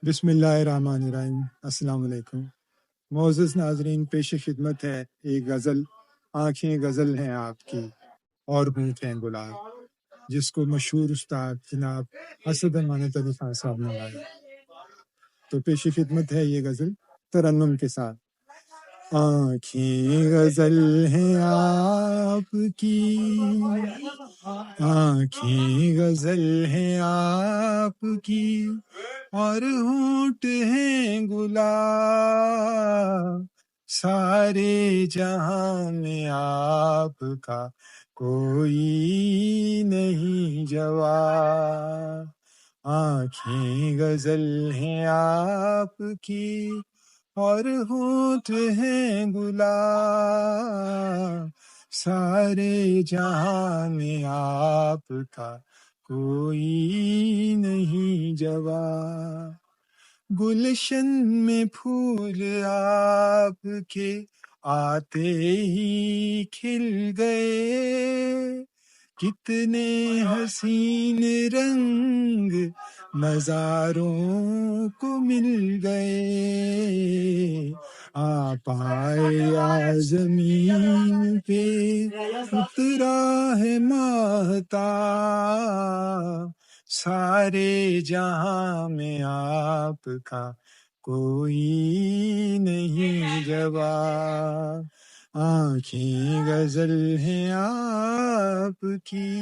بسم اللہ الرحمن الرحیم۔ السلام علیکم معزز ناظرین، پیش خدمت ہے ایک غزل، آنکھیں غزل ہیں آپ کی اور ہونٹ ہیں گلاب، جس کو مشہور استاد جناب اسد امانت علی خان صاحب نے گایا۔ تو پیش خدمت ہے یہ غزل ترنم کے ساتھ۔ آنکھیں غزل ہیں آپ کی، آنکھیں غزل ہیں آپ کی اور ہونٹ ہیں گلاب، سارے جہاں میں آپ کا کوئی نہیں جواب۔ آنکھیں غزل ہیں آپ کی اور ہونٹ ہیں گلاب، سارے جہاں میں آپ کا کوئی نہیں جواب۔ گلشن میں پھول آپ کے آتے ہی کھل گئے، کتنے حسین رنگ نظاروں کو مل گئے۔ آپ آئے یا زمین پہ اترا ہے ماہتاب، سارے جہاں میں آپ کا کوئی نہیں جواب۔ آنکھیں غزل ہیں آپ کی۔